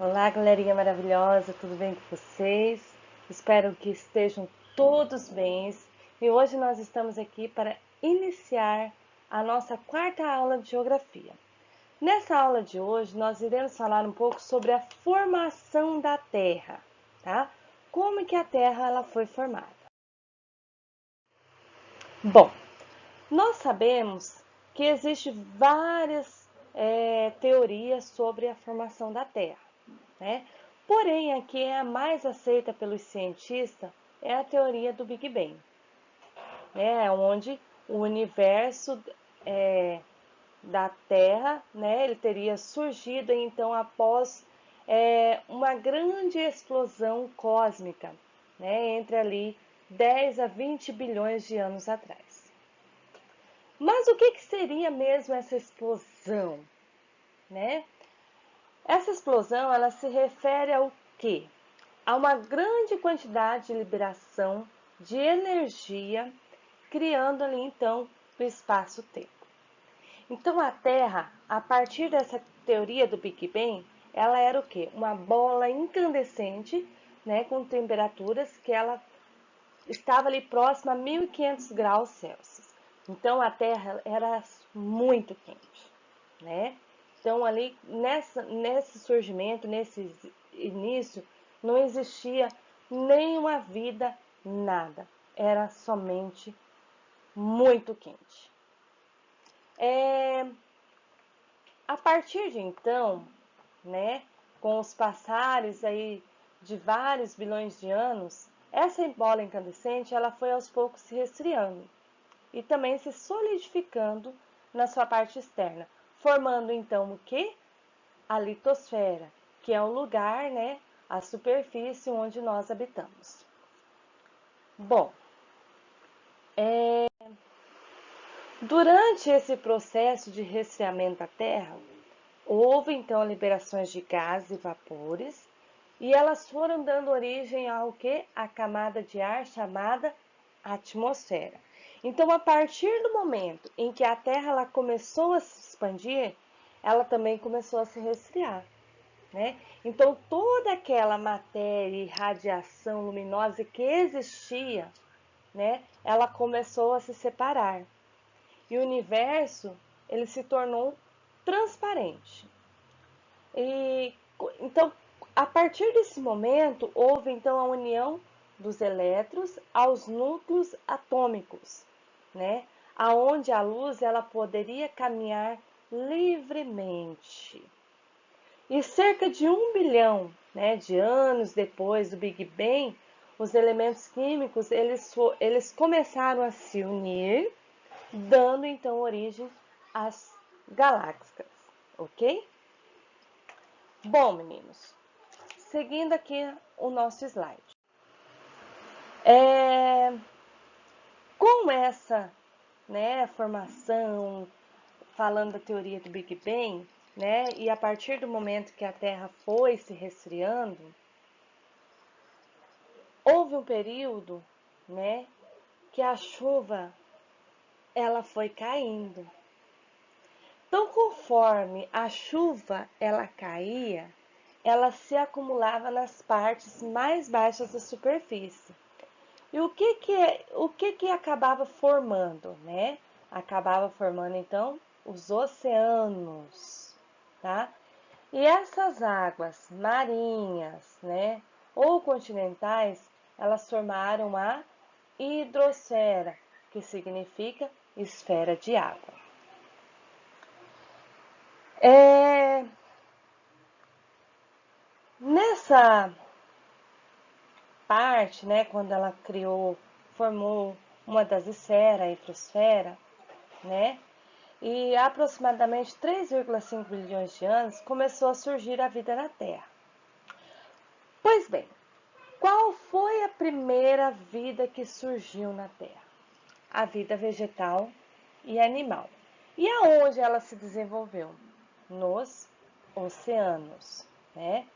Olá, galerinha maravilhosa, tudo bem com vocês? Espero que estejam todos bem. E hoje nós estamos aqui para iniciar a nossa quarta aula de geografia. Nessa aula de hoje, nós iremos falar um pouco sobre a formação da Terra, tá? Como que a Terra ela foi formada. Bom, nós sabemos que existem várias teorias sobre a formação da Terra, né? Porém, a que é a mais aceita pelos cientistas é a teoria do Big Bang, né? Onde o universo da Terra, né? Ele teria surgido então após uma grande explosão cósmica, né? Entre ali 10 a 20 bilhões de anos atrás. Mas o que seria mesmo essa explosão, né? Essa explosão, ela se refere ao quê? A uma grande quantidade de liberação de energia, criando ali então o espaço-tempo. Então a Terra, a partir dessa teoria do Big Bang, ela era o quê? Uma bola incandescente, né, com temperaturas que ela estava ali próxima a 1500 graus Celsius. Então a Terra era muito quente, né? Então ali nesse surgimento, nesse início, não existia nenhuma vida, nada. Era somente muito quente. A partir de então, né, com os passares aí de vários bilhões de anos, essa bola incandescente ela foi aos poucos se resfriando e também se solidificando na sua parte externa, formando então o que? A litosfera, que é o lugar, né, a superfície onde nós habitamos. Bom, durante esse processo de resfriamento da Terra, houve então liberações de gases e vapores, e elas foram dando origem ao que? A camada de ar chamada atmosfera. Então, a partir do momento em que a Terra ela começou a se expandir, ela também começou a se resfriar, né? Então, toda aquela matéria e radiação luminosa que existia, né, ela começou a se separar. E o universo, ele se tornou transparente. E então, a partir desse momento, houve então a união dos elétrons aos núcleos atômicos, né? Aonde a luz ela poderia caminhar livremente. E cerca de 1 bilhão, né, de anos depois do Big Bang, os elementos químicos eles começaram a se unir, dando então origem às galáxias, ok? Bom, meninos, seguindo aqui o nosso slide. Com essa, né, formação, falando da teoria do Big Bang, né, e a partir do momento que a Terra foi se resfriando, houve um período, né, que a chuva ela foi caindo. Então, conforme a chuva ela caía, ela se acumulava nas partes mais baixas da superfície. E o que acabava formando, né? Acabava formando então os oceanos, tá? E essas águas marinhas, né, ou continentais, elas formaram a hidrosfera, que significa esfera de água. Nessa parte, né, quando ela formou uma das esferas, a hidrosfera, né, e aproximadamente 3,5 bilhões de anos começou a surgir a vida na Terra. Pois bem, qual foi a primeira vida que surgiu na Terra? A vida vegetal e animal. E aonde ela se desenvolveu? Nos oceanos, né?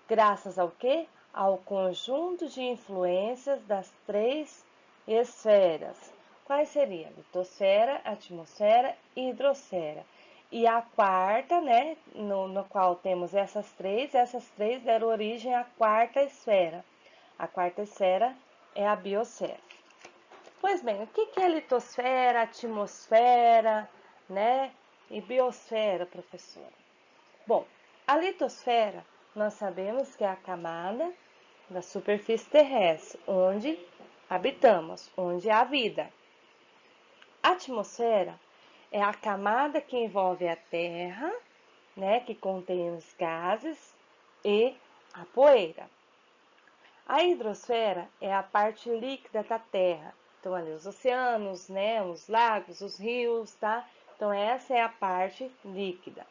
Graças ao quê? Ao conjunto de influências das três esferas. Quais seriam? Litosfera, atmosfera e hidrosfera. E a quarta, né, no qual temos essas três deram origem à quarta esfera. A quarta esfera é a biosfera. Pois bem, o que é litosfera, atmosfera, né, e biosfera, professora? Bom, a litosfera, nós sabemos que é a camada da superfície terrestre, onde habitamos, onde há vida. A atmosfera é a camada que envolve a Terra, né, que contém os gases e a poeira. A hidrosfera é a parte líquida da Terra. Então, ali os oceanos, né, os lagos, os rios, tá? Então, essa é a parte líquida.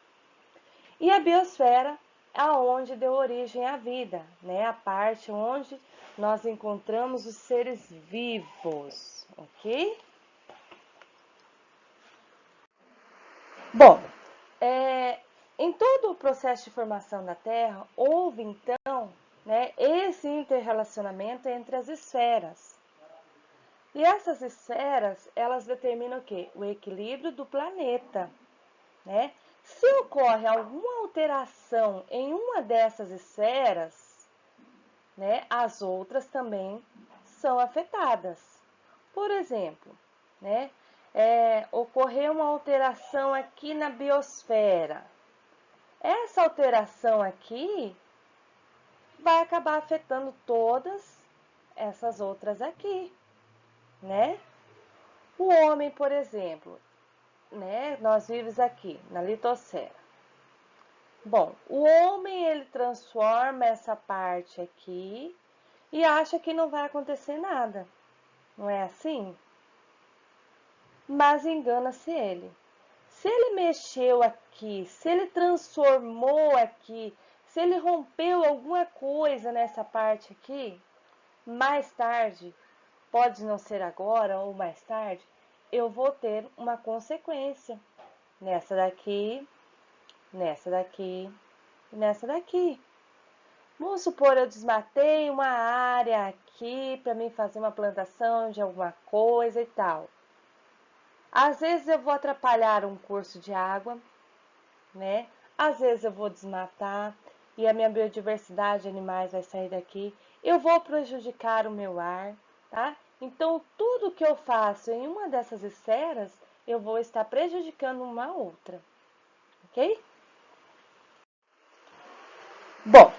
E a biosfera é onde deu origem à vida, né? A parte onde nós encontramos os seres vivos, ok? Bom, em todo o processo de formação da Terra, houve então, né, esse interrelacionamento entre as esferas. E essas esferas, elas determinam o quê? O equilíbrio do planeta, né? Se ocorre alguma alteração em uma dessas esferas, né, as outras também são afetadas. Por exemplo, né, ocorreu uma alteração aqui na biosfera. Essa alteração aqui vai acabar afetando todas essas outras aqui, né? O homem, por exemplo, né? Nós vivemos aqui na litosfera. Bom, o homem ele transforma essa parte aqui e acha que não vai acontecer nada. Não é assim? Mas engana-se ele. Se ele mexeu aqui, se ele transformou aqui, se ele rompeu alguma coisa nessa parte aqui, mais tarde, pode não ser agora ou mais tarde, eu vou ter uma consequência nessa daqui, nessa daqui e nessa daqui. Vamos supor, eu desmatei uma área aqui para mim fazer uma plantação de alguma coisa e tal. Às vezes eu vou atrapalhar um curso de água, né? Às vezes eu vou desmatar e a minha biodiversidade de animais vai sair daqui. Eu vou prejudicar o meu ar, tá? Então, tudo que eu faço em uma dessas esferas, eu vou estar prejudicando uma outra, ok? Bom,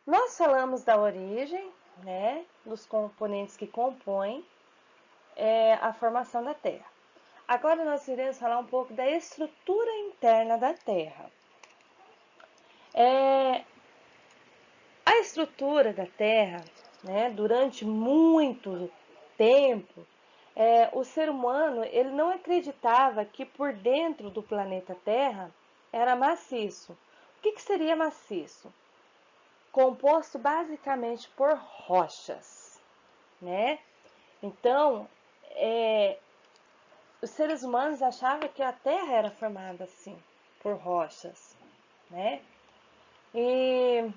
nós falamos da origem, né, dos componentes que compõem a formação da Terra. Agora nós iremos falar um pouco da estrutura interna da Terra. A estrutura da Terra, né, durante muito tempo, o ser humano ele não acreditava que por dentro do planeta Terra era maciço. O que seria maciço? Composto basicamente por rochas, né? Então, os seres humanos achavam que a Terra era formada assim, por rochas, né? E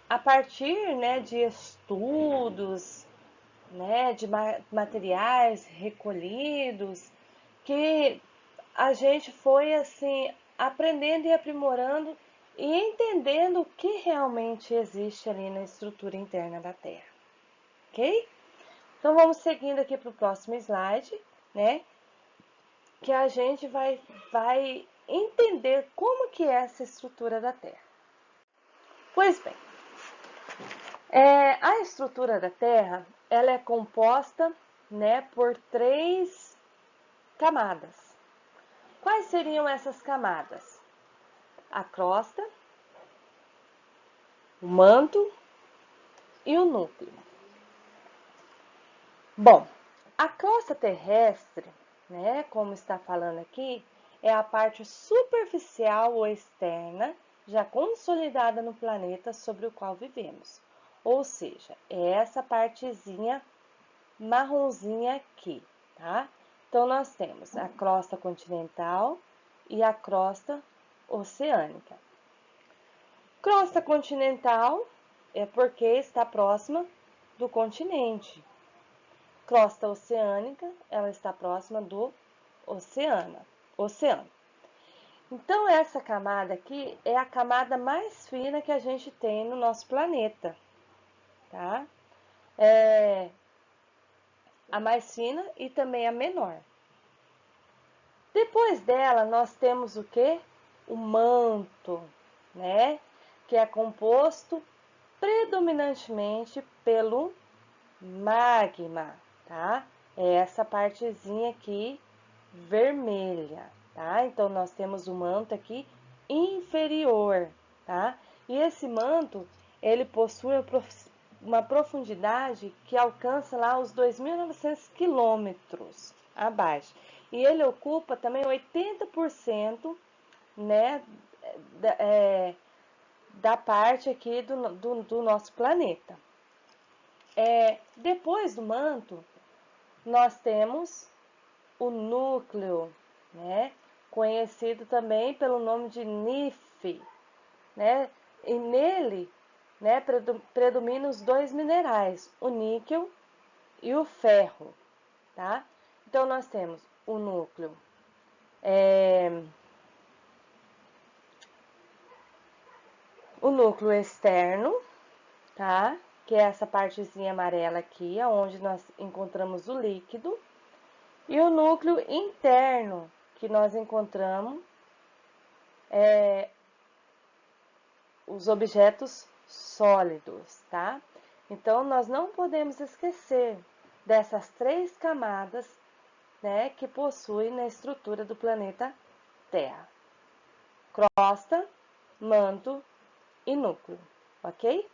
a partir, né, de estudos, né, de materiais recolhidos, que a gente foi assim aprendendo e aprimorando e entendendo o que realmente existe ali na estrutura interna da Terra, ok? Então vamos seguindo aqui para o próximo slide, né? Que a gente vai entender como que é essa estrutura da Terra. Pois bem, a estrutura da Terra ela é composta, né, por três camadas. Quais seriam essas camadas? A crosta, o manto e o núcleo. Bom, a crosta terrestre, né, como está falando aqui, é a parte superficial ou externa já consolidada no planeta sobre o qual vivemos. Ou seja, é essa partezinha marronzinha aqui, tá? Então, nós temos a crosta continental e a crosta oceânica. Crosta continental é porque está próxima do continente. Crosta oceânica, ela está próxima do oceano. oceano. Então, essa camada aqui é a camada mais fina que a gente tem no nosso planeta, tá? É a mais fina e também a menor. Depois dela, nós temos o que? O manto, né? Que é composto predominantemente pelo magma, tá? É essa partezinha aqui vermelha, tá? Então, nós temos o manto aqui inferior, tá? E esse manto, ele possui uma profundidade que alcança lá os 2.900 quilômetros abaixo. E ele ocupa também 80%, né, da parte aqui do nosso planeta. Depois do manto, nós temos o núcleo, né? Conhecido também pelo nome de NIF, né? E nele, né, predominam os dois minerais, o níquel e o ferro, tá? Então nós temos o núcleo, o núcleo externo, tá? Que é essa partezinha amarela aqui, onde nós encontramos o líquido, e o núcleo interno, que nós encontramos os objetos sólidos, tá? Então, nós não podemos esquecer dessas três camadas, né, que possuem na estrutura do planeta Terra: crosta, manto e núcleo, ok?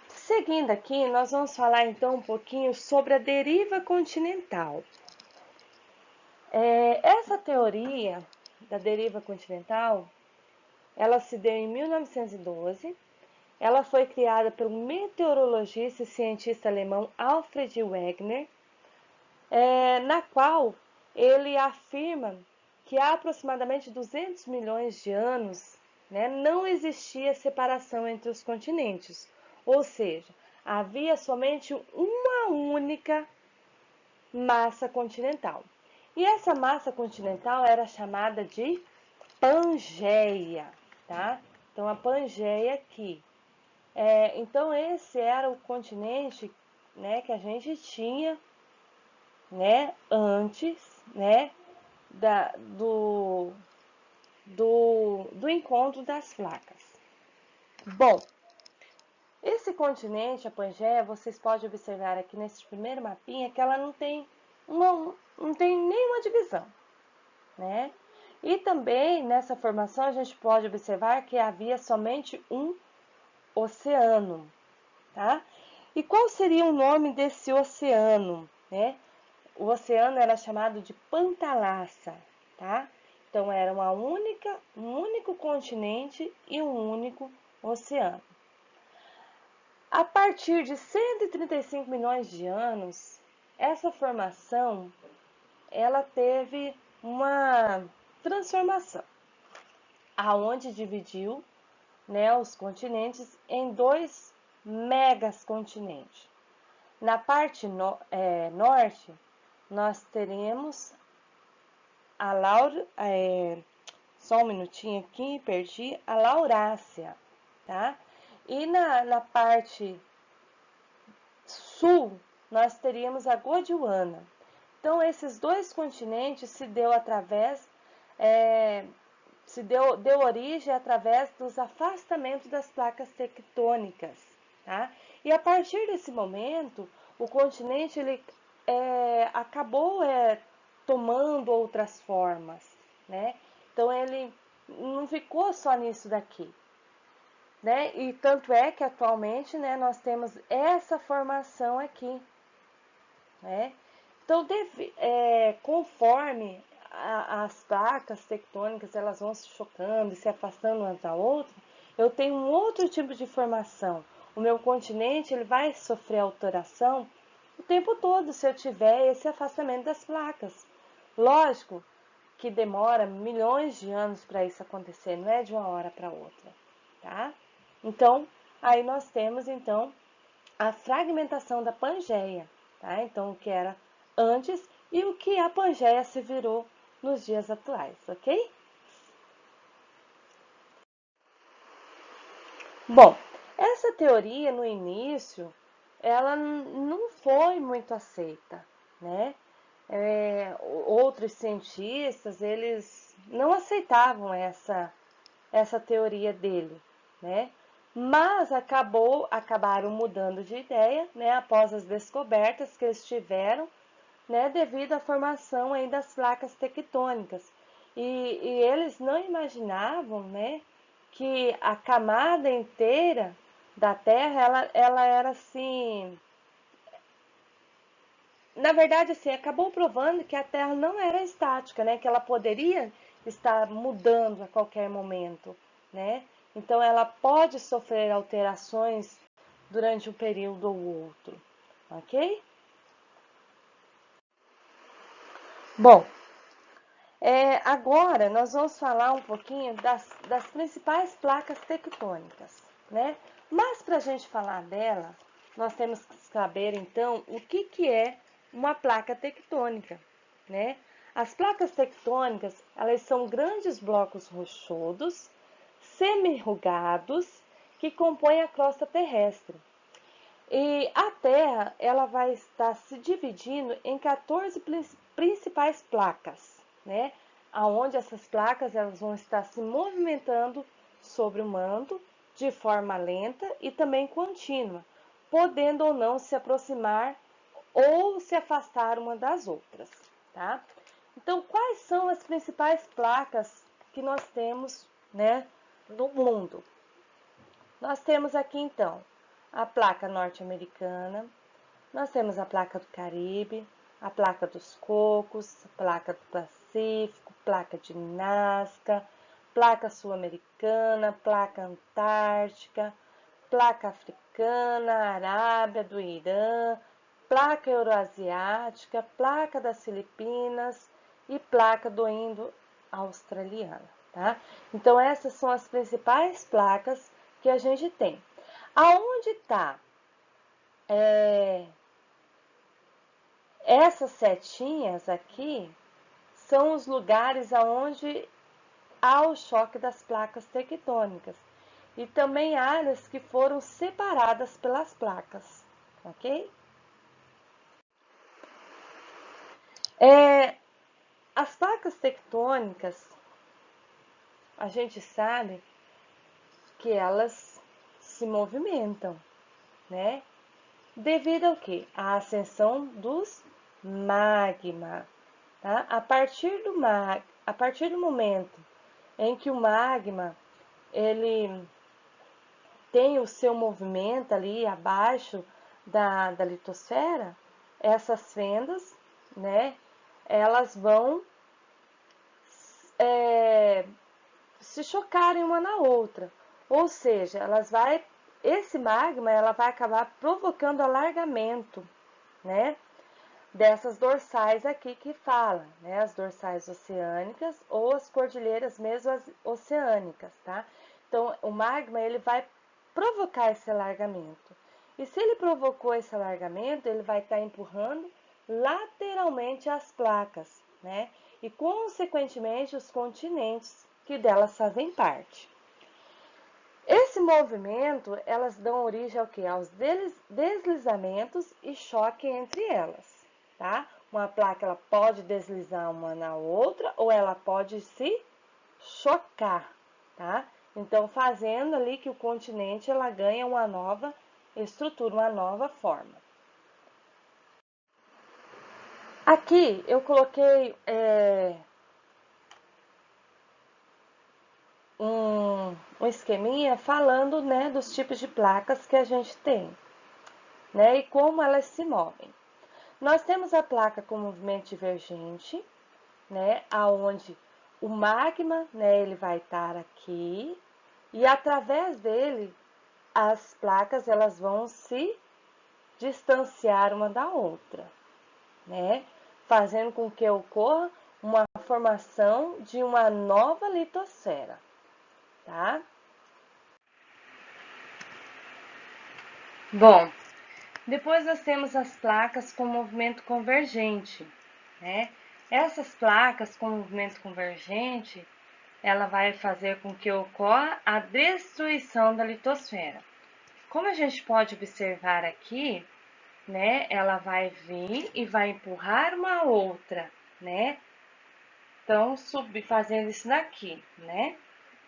Seguindo aqui, nós vamos falar então um pouquinho sobre a deriva continental. Essa teoria da deriva continental, ela se deu em 1912. Ela foi criada pelo meteorologista e cientista alemão Alfred Wegener, na qual ele afirma que há aproximadamente 200 milhões de anos, né, não existia separação entre os continentes, ou seja, havia somente uma única massa continental. E essa massa continental era chamada de Pangeia, tá? Então, a Pangeia aqui. Então, esse era o continente, né, que a gente tinha, né, antes, né, do encontro das placas. Bom, esse continente, a Pangeia, vocês podem observar aqui nesse primeiro mapinha que ela não tem nenhuma divisão, né? E também nessa formação a gente pode observar que havia somente um oceano, tá? E qual seria o nome desse oceano, né? O oceano era chamado de Pantalassa, tá? Então era um único continente e um único oceano. A partir de 135 milhões de anos, essa formação ela teve uma transformação, aonde dividiu, né, os continentes em dois megacontinentes. Na parte norte, nós teremos a só um minutinho aqui, perdi, a Laurásia, tá? E na parte sul, nós teríamos a Gondwana. Então, esses dois continentes deu origem através dos afastamentos das placas tectônicas, tá? E a partir desse momento, o continente ele acabou tomando outras formas, né? Então ele não ficou só nisso daqui, né? E tanto é que atualmente, né, nós temos essa formação aqui, né? Então, conforme as placas tectônicas elas vão se chocando e se afastando uma da outra, eu tenho um outro tipo de formação. O meu continente ele vai sofrer alteração o tempo todo se eu tiver esse afastamento das placas. Lógico que demora milhões de anos para isso acontecer, não é de uma hora para outra, tá? Então, aí nós temos então a fragmentação da Pangeia, tá? Então, que era antes e o que a Pangeia se virou nos dias atuais, ok? Bom, essa teoria no início, ela não foi muito aceita, né? Outros cientistas, eles não aceitavam essa teoria dele, né? Mas acabaram mudando de ideia, né? Após as descobertas que eles tiveram, né? Devido à formação aí das placas tectônicas. E eles não imaginavam, né? Que a camada inteira da Terra, ela era assim, na verdade, assim, acabou provando que a Terra não era estática, né? Que ela poderia estar mudando a qualquer momento, né? Então, ela pode sofrer alterações durante um período ou outro, ok? Bom, agora nós vamos falar um pouquinho das principais placas tectônicas, né? Mas para a gente falar dela, nós temos que saber então o que é uma placa tectônica, né? As placas tectônicas, elas são grandes blocos rochosos, semi-rugados, que compõem a crosta terrestre. E a Terra, ela vai estar se dividindo em 14 principais placas, né? Aonde essas placas elas vão estar se movimentando sobre o manto de forma lenta e também contínua, podendo ou não se aproximar ou se afastar uma das outras, tá? Então, quais são as principais placas que nós temos, né, no mundo? Nós temos aqui então a placa norte-americana, nós temos a placa do Caribe, a placa dos Cocos, a placa do Pacífico, placa de Nazca, placa sul-americana, placa antártica, placa africana, Arábia, do Irã, placa euroasiática, placa das Filipinas e placa do Indo-Australiana, tá? Então, essas são as principais placas que a gente tem. Aonde está essas setinhas aqui são os lugares aonde há o choque das placas tectônicas e também áreas que foram separadas pelas placas, ok? As placas tectônicas, a gente sabe que elas se movimentam, né? Devido ao quê? À ascensão dos magma, tá? A partir do momento em que o magma ele tem o seu movimento ali abaixo da litosfera, essas fendas, né, elas vão se chocarem uma na outra. Ou seja, esse magma ela vai acabar provocando alargamento, né, dessas dorsais aqui que fala, né, as dorsais oceânicas ou as cordilheiras meso-oceânicas, tá? Então, o magma ele vai provocar esse alargamento. E se ele provocou esse alargamento, ele vai estar empurrando lateralmente as placas, né? E, consequentemente, os continentes que delas fazem parte. Esse movimento, elas dão origem ao quê? Aos deslizamentos e choque entre elas, tá? Uma placa, ela pode deslizar uma na outra ou ela pode se chocar, tá? Então, fazendo ali que o continente, ela ganha uma nova estrutura, uma nova forma. Aqui, eu coloquei um esqueminha falando, né, dos tipos de placas que a gente tem, né, e como elas se movem. Nós temos a placa com movimento divergente, né, aonde o magma, né, ele vai estar aqui e através dele as placas elas vão se distanciar uma da outra, né, fazendo com que ocorra uma formação de uma nova litosfera, tá? Bom, Depois nós temos as placas com movimento convergente, né? Essas placas com movimento convergente, ela vai fazer com que ocorra a destruição da litosfera. Como a gente pode observar aqui, né? Ela vai vir e vai empurrar uma outra, né? Então, fazendo isso daqui, né?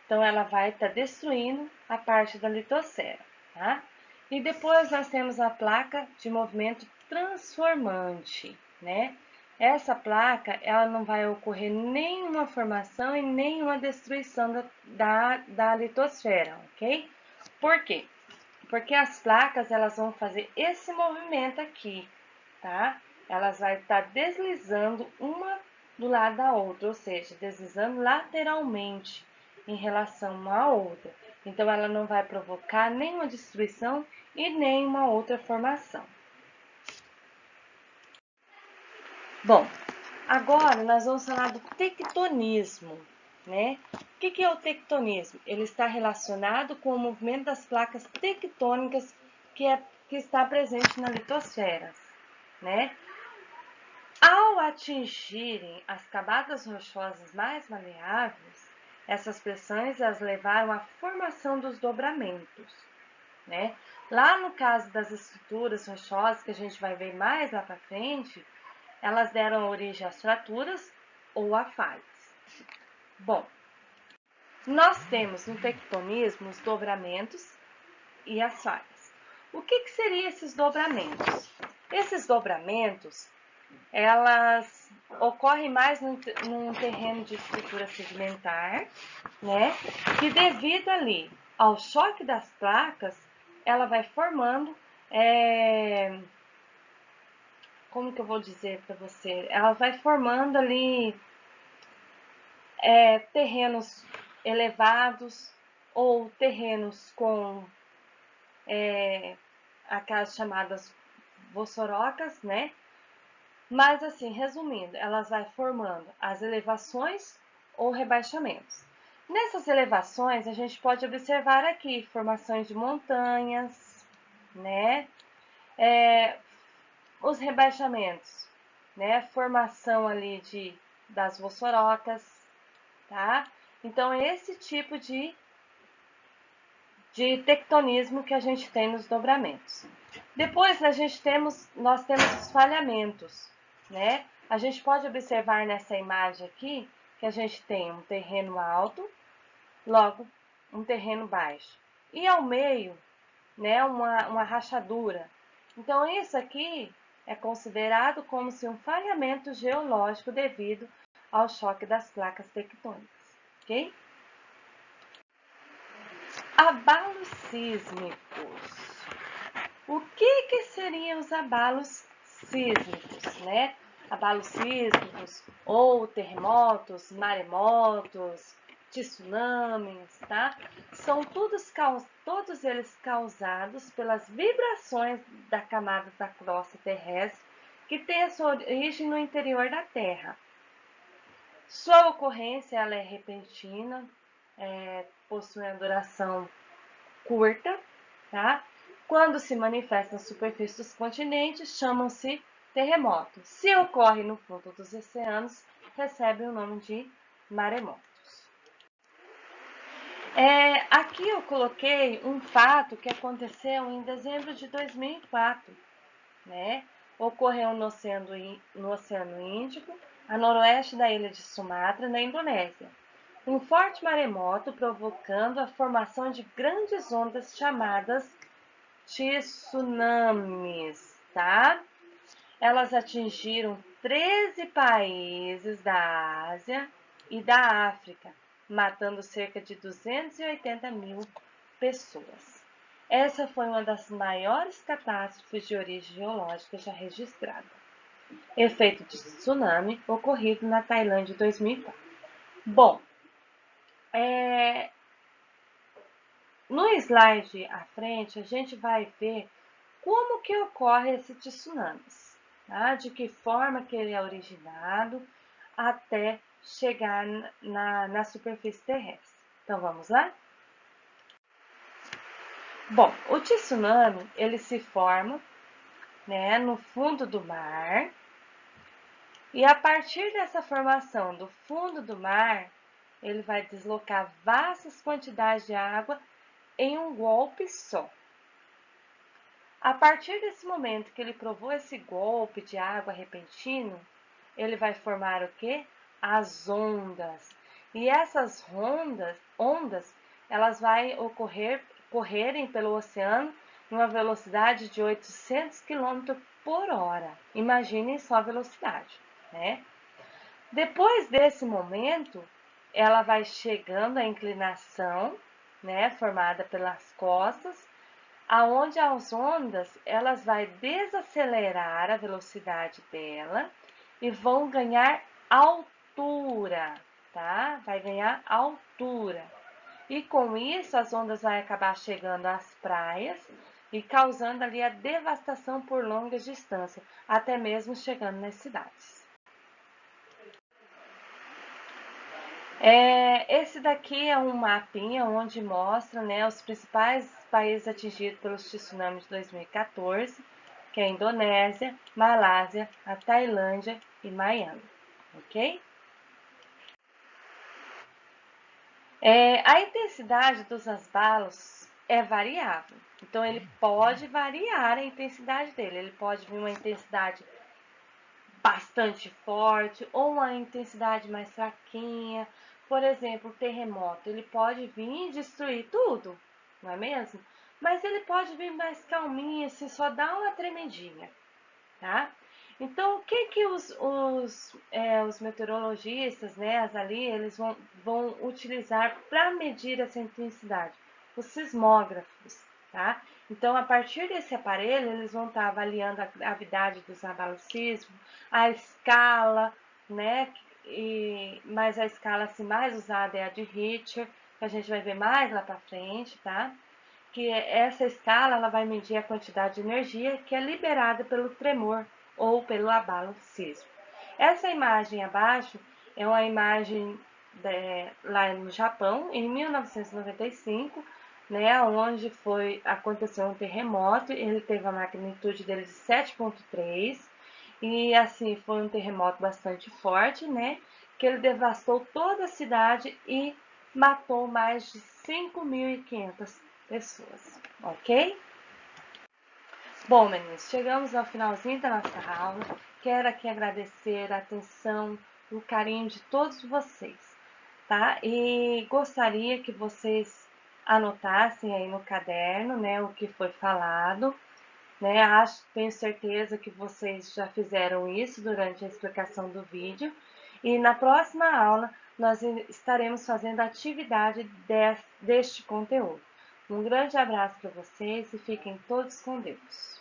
Então, ela vai estar destruindo a parte da litosfera, tá? E depois nós temos a placa de movimento transformante, né? Essa placa, ela não vai ocorrer nenhuma formação e nenhuma destruição da litosfera, ok? Por quê? Porque as placas, elas vão fazer esse movimento aqui, tá? Elas vão estar deslizando uma do lado da outra, ou seja, deslizando lateralmente em relação uma à outra. Então, ela não vai provocar nenhuma destruição e nenhuma outra formação. Bom, agora nós vamos falar do tectonismo, né? O que é o tectonismo? Ele está relacionado com o movimento das placas tectônicas que está presente na litosfera, né? Ao atingirem as camadas rochosas mais maleáveis, essas pressões as levaram à formação dos dobramentos, né? Lá no caso das estruturas rochosas, que a gente vai ver mais lá para frente, elas deram origem às fraturas ou a falhas. Bom, nós temos no tectonismo os dobramentos e as falhas. O que seriam esses dobramentos? Esses dobramentos, elas ocorrem mais num terreno de estrutura sedimentar, né? Que devido ali ao choque das placas, ela vai formando, como que eu vou dizer para você? Ela vai formando ali terrenos elevados ou terrenos com aquelas chamadas vossorocas, né? Mas assim, resumindo, elas vai formando as elevações ou rebaixamentos. Nessas elevações, a gente pode observar aqui formações de montanhas, né? Os rebaixamentos, né? Formação ali das vossorocas, tá? Então, é esse tipo de tectonismo que a gente tem nos dobramentos. Depois, nós temos os falhamentos, né? A gente pode observar nessa imagem aqui que a gente tem um terreno alto, logo um terreno baixo. E ao meio, né, uma rachadura. Então, isso aqui é considerado como se um falhamento geológico devido ao choque das placas tectônicas, ok? Abalos sísmicos. O que seriam os abalos sísmicos, né? Abalos sísmicos ou terremotos, maremotos, tsunamis, tá? São todos eles causados pelas vibrações da camada da crosta terrestre que tem a sua origem no interior da Terra. Sua ocorrência ela é repentina, possui uma duração curta, tá? Quando se manifesta na superfície dos continentes, chamam-se terremotos. Se ocorre no fundo dos oceanos, recebe o nome de maremotos. Aqui eu coloquei um fato que aconteceu em dezembro de 2004, né? Ocorreu no Oceano Índico, a noroeste da ilha de Sumatra, na Indonésia. Um forte maremoto provocando a formação de grandes ondas chamadas tsunamis, tá? Elas atingiram 13 países da Ásia e da África, matando cerca de 280 mil pessoas. Essa foi uma das maiores catástrofes de origem geológica já registrada. Efeito de tsunami ocorrido na Tailândia em 2004. Bom, no slide à frente, a gente vai ver como que ocorre esse tsunamis, tá? De que forma que ele é originado até chegar na superfície terrestre. Então, vamos lá? Bom, o tsunami, ele se forma né, no fundo do mar. E a partir dessa formação do fundo do mar, ele vai deslocar vastas quantidades de água em um golpe só. A partir desse momento que ele provou esse golpe de água repentino, ele vai formar o quê? As ondas. E essas ondas, elas vão correrem pelo oceano em uma velocidade de 800 km por hora. Imaginem só a velocidade, né? Depois desse momento, ela vai chegando à inclinação, né, formada pelas costas, aonde as ondas elas vai desacelerar a velocidade dela e vão ganhar altura, tá? Vai ganhar altura. E com isso as ondas vão acabar chegando às praias e causando ali a devastação por longas distâncias, até mesmo chegando nas cidades. Esse daqui é um mapinha onde mostra, né, os principais países atingidos pelos tsunamis de 2014, que é a Indonésia, Malásia, a Tailândia e Miami, ok? A intensidade dos asbalos é variável, então ele pode variar a intensidade dele, ele pode vir uma intensidade bastante forte ou uma intensidade mais fraquinha. Por exemplo, o terremoto, ele pode vir e destruir tudo, não é mesmo? Mas ele pode vir mais calminho, assim, só dá uma tremidinha, tá? Então, o que que os meteorologistas, né, ali, eles vão utilizar para medir essa intensidade? Os sismógrafos, tá? Então, a partir desse aparelho, eles vão estar avaliando a gravidade dos abalos sísmicos, a escala, né? Mas a escala assim, mais usada é a de Richter, que a gente vai ver mais lá para frente, tá? Que essa escala ela vai medir a quantidade de energia que é liberada pelo tremor ou pelo abalo sísmico. Essa imagem abaixo é uma imagem lá no Japão, em 1995, né, onde aconteceu um terremoto, ele teve a magnitude dele de 7,3 e assim foi um terremoto bastante forte, né, que ele devastou toda a cidade e matou mais de 5.500 pessoas, ok? Bom, meninos, chegamos ao finalzinho da nossa aula. Quero aqui agradecer a atenção, o carinho de todos vocês, tá? E gostaria que vocês anotassem aí no caderno, né, o que foi falado, né? Tenho certeza que vocês já fizeram isso durante a explicação do vídeo. E na próxima aula nós estaremos fazendo a atividade deste conteúdo. Um grande abraço para vocês e fiquem todos com Deus.